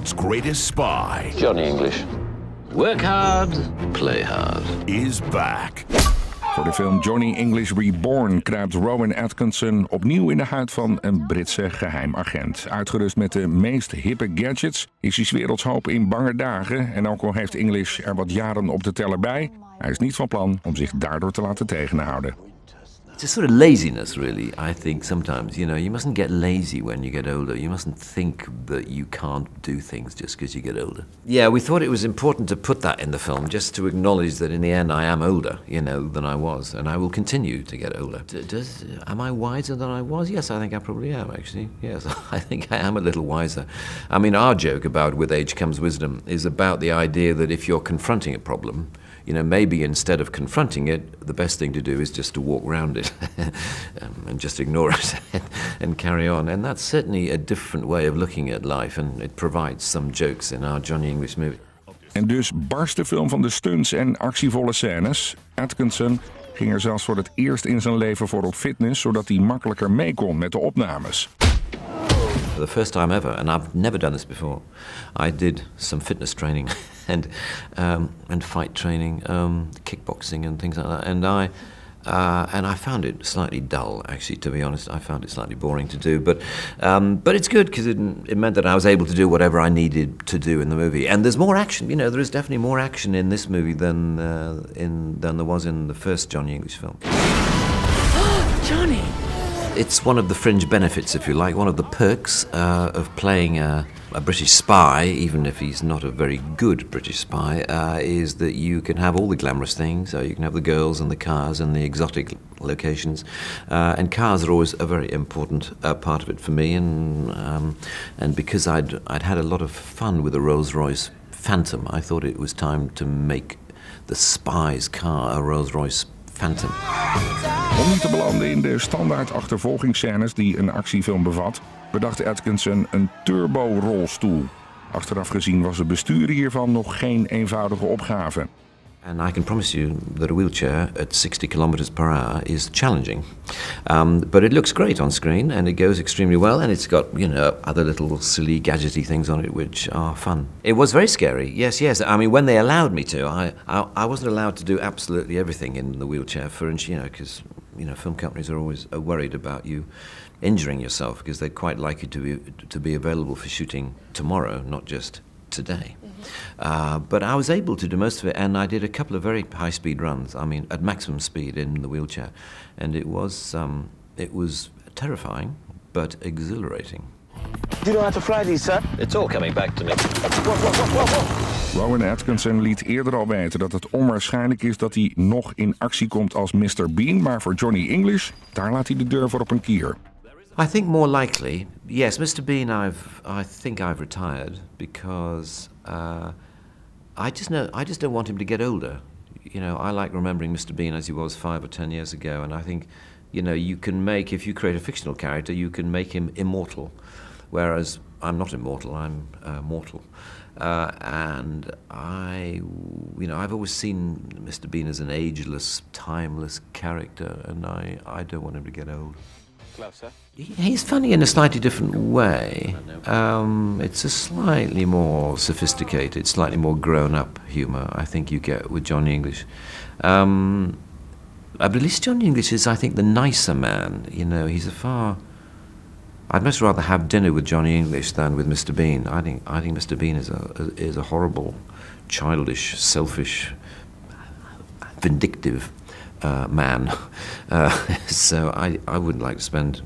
world's greatest spy, Johnny English. Work hard, play hard. is back. Voor de film Johnny English Reborn kruipt Rowan Atkinson opnieuw in de huid van een Britse geheim agent. Uitgerust met de meest hippe gadgets is hij 's werelds hoop in bange dagen. En ook al heeft English er wat jaren op de teller bij, hij is niet van plan om zich daardoor te laten tegenhouden. It's a sort of laziness, really, I think, sometimes. You know, you mustn't get lazy when you get older. You mustn't think that you can't do things just because you get older. Yeah, we thought it was important to put that in the film, just to acknowledge that in the end I am older, you know, than I was, and I will continue to get older. Am I wiser than I was? Yes, I think I probably am, actually. Yes, I think I am a little wiser. I mean, our joke about with age comes wisdom is about the idea that if you're confronting a problem, you know, maybe instead of confronting it, the best thing to do is just to walk around it and just ignore it and carry on. And that's certainly a different way of looking at life, and it provides some jokes in our Johnny English movie. En dus barst de film van de stunts en actievolle scènes. Atkinson ging er zelfs voor het eerst in zijn leven voor op fitness, zodat hij makkelijker mee kon met de opnames. For the first time ever, and I've never done this before, I did some fitness training and fight training, kickboxing and things like that. And I found it slightly dull, actually. To be honest, I found it slightly boring to do. But it's good because it meant that I was able to do whatever I needed to do in the movie. And there's more action. You know, there is definitely more action in this movie than there was in the first Johnny English film. Johnny! It's one of the fringe benefits, if you like, one of the perks of playing a British spy, even if he's not a very good British spy, is that you can have all the glamorous things. You can have the girls and the cars and the exotic locations. And cars are always a very important part of it for me. And because I'd had a lot of fun with the Rolls-Royce Phantom, I thought it was time to make the spy's car a Rolls-Royce Phantom. Om niet te belanden in de standaard achtervolgingsscènes die een actiefilm bevat, bedacht Atkinson een turbo-rolstoel. Achteraf gezien was het besturen hiervan nog geen eenvoudige opgave. And I can promise you that a wheelchair at 60 kilometers per hour is challenging. But it looks great on screen and it goes extremely well, and it's got, you know, other little silly gadgety things on it which are fun. It was very scary, yes. I mean, when they allowed me to, I wasn't allowed to do absolutely everything in the wheelchair you know, because, you know, film companies are always worried about you injuring yourself because they'd quite like you to be available for shooting tomorrow, not just today. But I was able to do most of it, and I did a couple of very high-speed runs. I mean, at maximum speed in the wheelchair, and it was terrifying, but exhilarating. You don't have to fly these, sir. It's all coming back to me. Rowan Atkinson liet eerder al weten dat het onwaarschijnlijk is dat hij nog in actie komt als Mr. Bean, maar voor Johnny English, daar laat hij de deur voor op een kier. I think more likely, yes, Mr. Bean. I think I've retired because I just don't want him to get older. You know, I like remembering Mr. Bean as he was 5 or 10 years ago, and I think, you know, you can make, if you create a fictional character, you can make him immortal, whereas I'm not immortal, I'm mortal. And I've always seen Mr. Bean as an ageless, timeless character, and I don't want him to get old. Closer. He's funny in a slightly different way. It's a slightly more sophisticated, slightly more grown-up humour, I think you get with Johnny English. But at least Johnny English is, I think, the nicer man. You know, I'd much rather have dinner with Johnny English than with Mr. Bean. I think Mr. Bean is a horrible, childish, selfish, vindictive man. So I wouldn't like to spend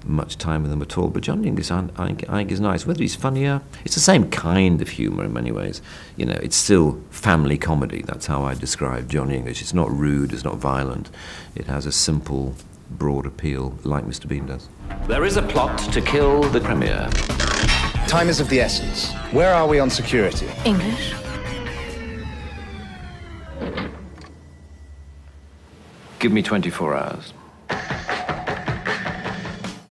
much time with him at all. But Johnny English, I think is nice. Whether he's funnier, it's the same kind of humour in many ways. You know, it's still family comedy. That's how I describe Johnny English. It's not rude, it's not violent. It has a simple, broad appeal, like Mr. Bean does. There is a plot to kill the Premier. Time is of the essence. Where are we on security? English? Give me 24 hours.